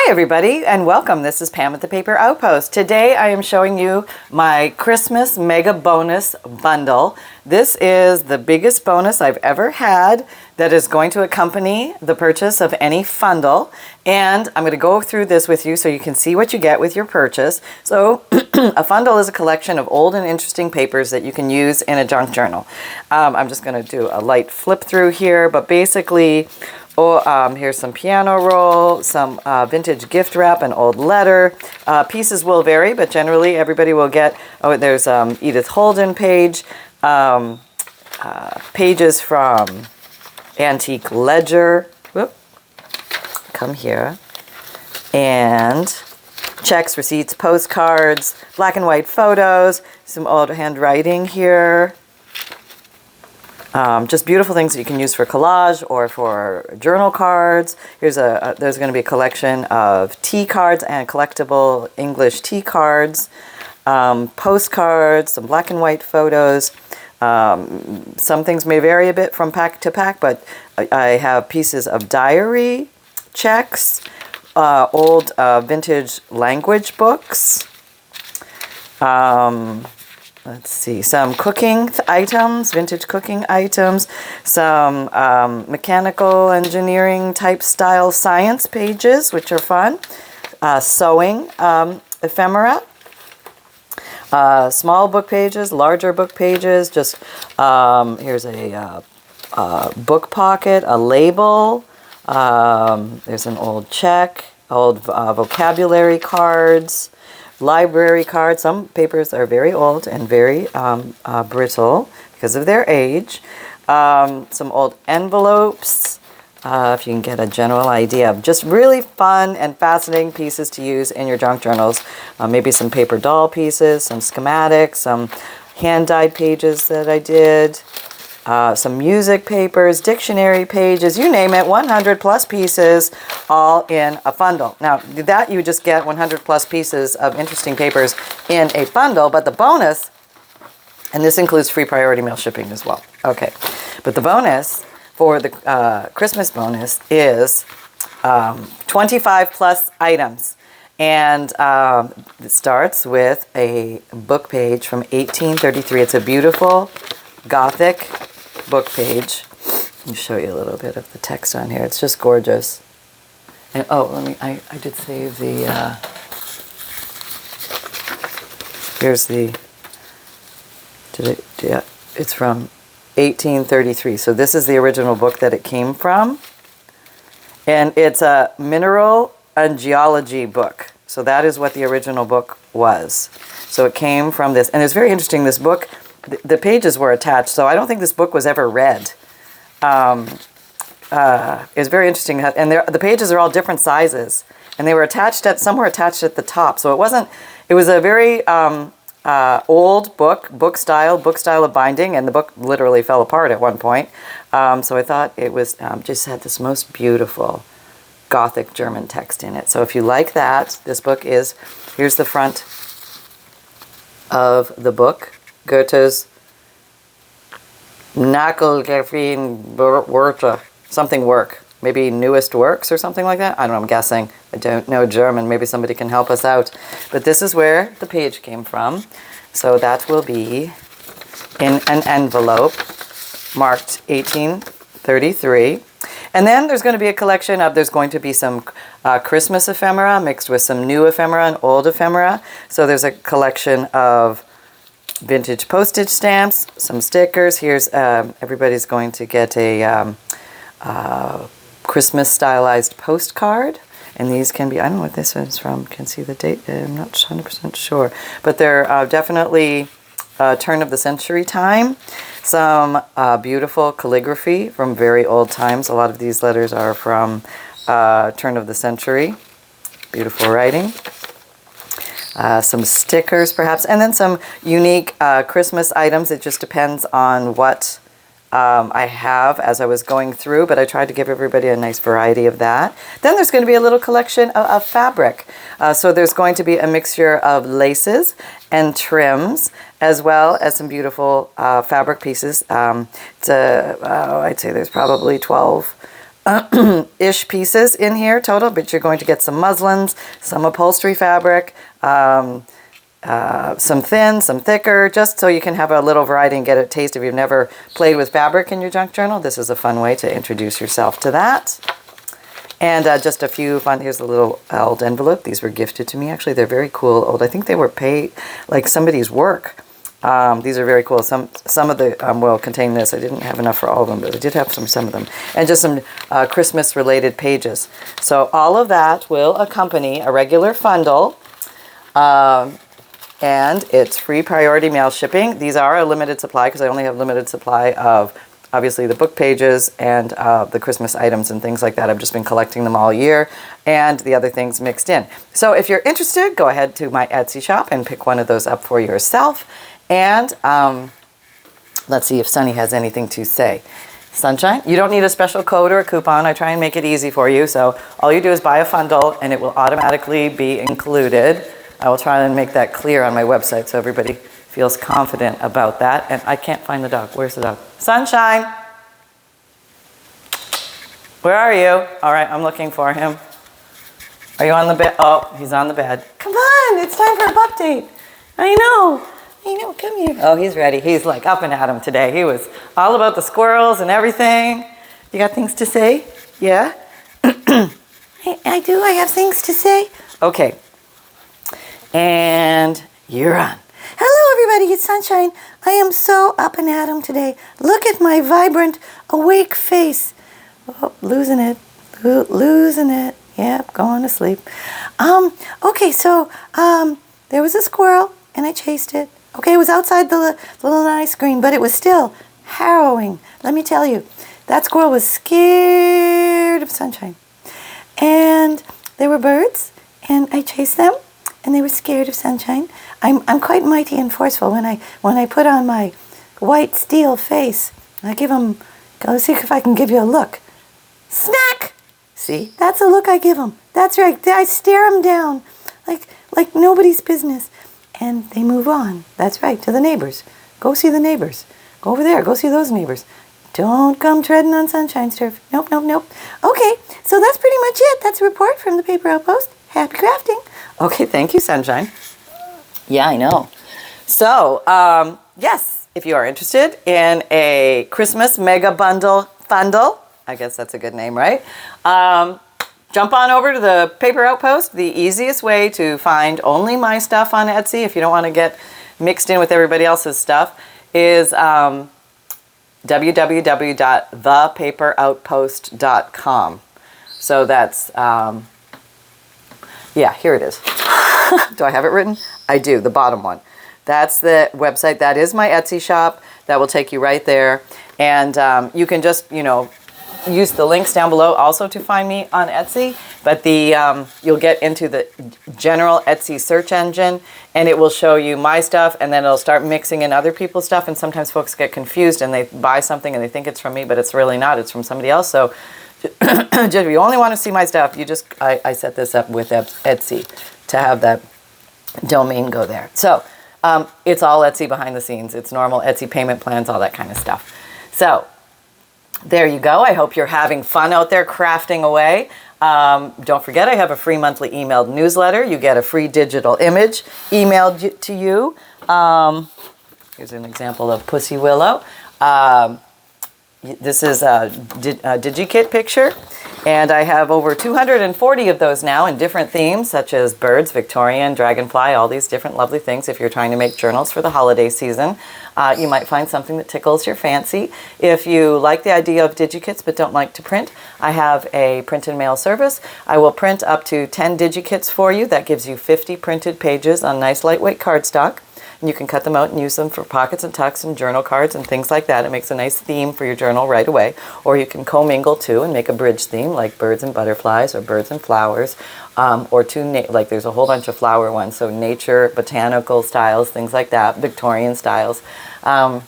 Hi everybody and welcome. This is Pam at the Paper Outpost. Today I am showing you my Christmas mega bonus bundle. This is the biggest bonus I've ever had that is going to accompany the purchase of any fundle. And I'm going to go through this with you so you can see what you get with your purchase. So a fundle is a collection of old and interesting papers that you can use in a junk journal. I'm just going to do a light flip through here, but basically here's some piano roll, some vintage gift wrap, an old letter. Pieces will vary, but generally everybody will get, there's Edith Holden page, pages from Antique Ledger, come here, and checks, receipts, postcards, black and white photos, some old handwriting here. Just beautiful things that you can use for collage or for journal cards. Here's there's going to be a collection of tea cards and collectible English tea cards, postcards, some black and white photos. Some things may vary a bit from pack to pack, but I have pieces of diary, checks, old vintage language books. Let's see, some cooking items, vintage cooking items, some mechanical engineering type style science pages, which are fun, sewing ephemera, small book pages, larger book pages, just here's a book pocket, a label, there's an old check, old vocabulary cards, library cards. Some papers are very old and very brittle because of their age. Some old envelopes, if you can get a general idea of just really fun and fascinating pieces to use in your junk journals. Maybe some paper doll pieces, some schematics, some hand-dyed pages that I did. Some music papers, dictionary pages, you name it, 100 plus pieces all in a fundle. Now that you just get 100 plus pieces of interesting papers in a bundle, but the bonus, and this includes free priority mail shipping as well. Okay, but the bonus for the Christmas bonus is 25 plus items. And it starts with a book page from 1833. It's a beautiful Gothic book page. Let me show you a little bit of the text on here. It's just gorgeous. And I did save the here's the it's from 1833. So this is the original book that it came from. And it's a mineral and geology book. So that is what the original book was. So it came from this, and it's very interesting, this book. The pages were attached, so I don't think this book was ever read. It's very interesting, and the pages are all different sizes, and they were attached some were attached at the top. So it was a very old book style of binding, and the book literally fell apart at one point. So I thought it was just had this most beautiful Gothic German text in it. So if you like that, this book here's the front of the book. Goethe's calligraphy something work, maybe newest works or something like that. I don't know, I'm guessing. I don't know German. Maybe somebody can help us out. But this is where the page came from. So that will be in an envelope marked 1833. And then there's going to be a collection there's going to be some Christmas ephemera mixed with some new ephemera and old ephemera. So there's a collection of vintage postage stamps, some stickers. Here's everybody's going to get a Christmas stylized postcard, and these can be, I don't know what this is from, can see the date, I'm not 100% sure, but they're definitely turn of the century time. Some beautiful calligraphy from very old times. A lot of these letters are from turn of the century. Beautiful writing. Some stickers perhaps, and then some unique Christmas items. It just depends on what I have as I was going through, but I tried to give everybody a nice variety of that. Then there's going to be a little collection of fabric. So there's going to be a mixture of laces and trims, as well as some beautiful fabric pieces. I'd say there's probably 12 ish pieces in here total, but you're going to get some muslins, some upholstery fabric, some thin, some thicker, just so you can have a little variety and get a taste. If you've never played with fabric in your junk journal, this is a fun way to introduce yourself to that. And just a few fun, here's a little old envelope. These were gifted to me. Actually, they're very cool. Old, I think they were paid, like somebody's work. These are very cool. Some of the will contain this. I didn't have enough for all of them, but I did have some of them. And just some Christmas-related pages. So all of that will accompany a regular fundle. And it's free priority mail shipping. These are a limited supply because I only have limited supply of obviously the book pages and the Christmas items and things like that. I've just been collecting them all year and the other things mixed in. So if you're interested, go ahead to my Etsy shop and pick one of those up for yourself. And let's see if Sunny has anything to say. Sunshine, you don't need a special code or a coupon. I try and make it easy for you. So all you do is buy a fundle and it will automatically be included. I will try and make that clear on my website so everybody feels confident about that. And I can't find the dog. Where's the dog? Sunshine! Where are you? All right, I'm looking for him. Are you on the bed? Oh, he's on the bed. Come on, it's time for a pup date. I know, come here. Oh, he's ready. He's like up and at 'em today. He was all about the squirrels and everything. You got things to say? Yeah? I do, I have things to say. Okay. And you're on. Hello, everybody. It's Sunshine. I am so up and at 'em today. Look at my vibrant, awake face. Oh, losing it. Losing it. Yep, going to sleep. Okay, so there was a squirrel, and I chased it. Okay, it was outside the little ice cream, but it was still harrowing. Let me tell you, that squirrel was scared of Sunshine. And there were birds, and I chased them. And they were scared of Sunshine. I'm quite mighty and forceful when I put on my white steel face. I give them, go see if I can give you a look. Snack! See, that's the look I give them. That's right. I stare them down like nobody's business. And they move on. That's right, to the neighbors. Go see the neighbors. Go over there. Go see those neighbors. Don't come treading on Sunshine's turf. Nope, nope, nope. Okay, so that's pretty much it. That's a report from the Paper Outpost. Happy crafting. Okay, thank you, Sunshine. Yeah, I know. So, yes, if you are interested in a Christmas mega bundle fundle, I guess that's a good name, right? Jump on over to the Paper Outpost. The easiest way to find only my stuff on Etsy, if you don't want to get mixed in with everybody else's stuff, is www.thepaperoutpost.com. So that's... yeah, here it is. Do I have it written? I do, the bottom one. That's the website. That is my Etsy shop. That will take you right there. And you can just, use the links down below also to find me on Etsy. But you'll get into the general Etsy search engine, and it will show you my stuff, and then it'll start mixing in other people's stuff. And sometimes folks get confused, and they buy something, and they think it's from me, but it's really not. It's from somebody else. So if you only want to see my stuff, I set this up with Etsy to have that domain go there. So it's all Etsy behind the scenes. It's normal Etsy payment plans, all that kind of stuff. So there you go. I hope you're having fun out there crafting away. Don't forget, I have a free monthly emailed newsletter. You get a free digital image emailed to you. Here's an example of Pussy Willow. This is a DIGIKIT picture, and I have over 240 of those now in different themes, such as birds, Victorian, dragonfly, all these different lovely things. If you're trying to make journals for the holiday season, you might find something that tickles your fancy. If you like the idea of DIGIKITs but don't like to print, I have a print and mail service. I will print up to 10 DIGIKITs for you. That gives you 50 printed pages on nice lightweight cardstock. And you can cut them out and use them for pockets and tucks and journal cards and things like that. It makes a nice theme for your journal right away. Or you can commingle too and make a bridge theme like birds and butterflies or birds and flowers. Or like there's a whole bunch of flower ones. So nature, botanical styles, things like that, Victorian styles. All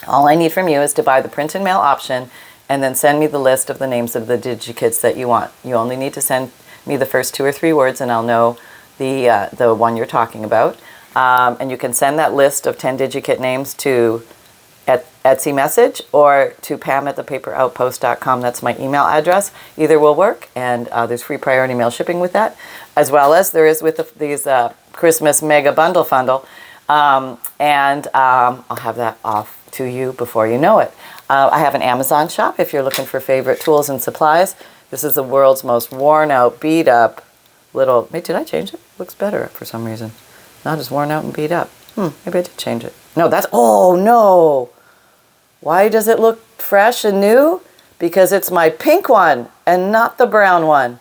I need from you is to buy the print and mail option and then send me the list of the names of the DIGIKITs that you want. You only need to send me the first 2 or 3 words and I'll know the one you're talking about. And you can send that list of 10 DIGIKIT names to Etsy message, or to pam@thepaperoutpost.com. That's my email address. Either will work, and there's free priority mail shipping with that, as well as there is with these Christmas mega bundle fundle. I'll have that off to you before you know it. I have an Amazon shop if you're looking for favorite tools and supplies. This is the world's most worn out, beat up little... Wait, did I change it? Looks better for some reason. Not as worn out and beat up. Maybe I did change it. No, that's... Oh, no! Why does it look fresh and new? Because it's my pink one and not the brown one.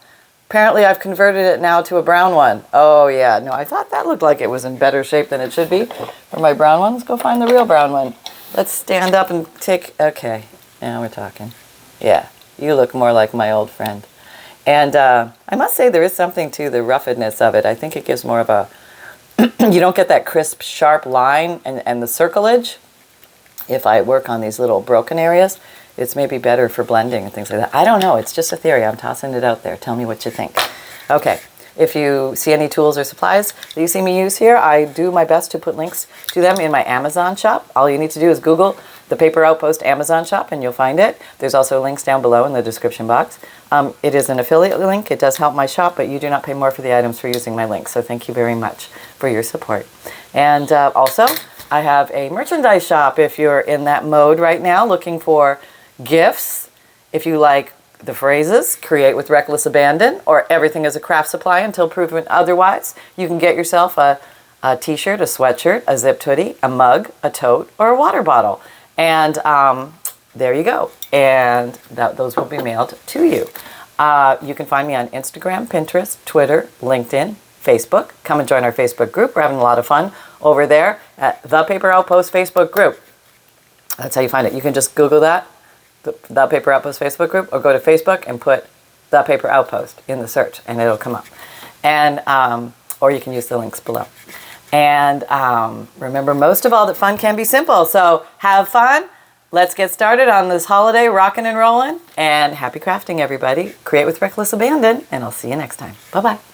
Apparently I've converted it now to a brown one. Oh, yeah. No, I thought that looked like it was in better shape than it should be for my brown one. Let's go find the real brown one. Let's stand up and take... Okay, now we're talking. Yeah, you look more like my old friend. And I must say there is something to the roughedness of it. I think it gives more of a... You don't get that crisp, sharp line and the circleage. If I work on these little broken areas, it's maybe better for blending and things like that. I don't know. It's just a theory. I'm tossing it out there. Tell me what you think. Okay. If you see any tools or supplies that you see me use here, I do my best to put links to them in my Amazon shop. All you need to do is Google the Paper Outpost Amazon shop and you'll find it. There's also links down below in the description box. It is an affiliate link. It does help my shop, but you do not pay more for the items for using my link. So thank you very much for your support. And also, I have a merchandise shop if you're in that mode right now looking for gifts. If you like the phrases, create with reckless abandon, or everything is a craft supply until proven otherwise, you can get yourself a t-shirt, a sweatshirt, a zipped hoodie, a mug, a tote, or a water bottle. And there you go. And those will be mailed to you. You can find me on Instagram, Pinterest, Twitter, LinkedIn, Facebook. Come and join our Facebook group. We're having a lot of fun over there at the Paper Outpost Facebook group. That's how you find it. You can just Google that, the Paper Outpost Facebook group, or go to Facebook and put the Paper Outpost in the search, and it'll come up. And or you can use the links below. And remember, most of all, that fun can be simple. So have fun. Let's get started on this holiday rocking and rolling. And happy crafting, everybody. Create with reckless abandon, and I'll see you next time. Bye-bye.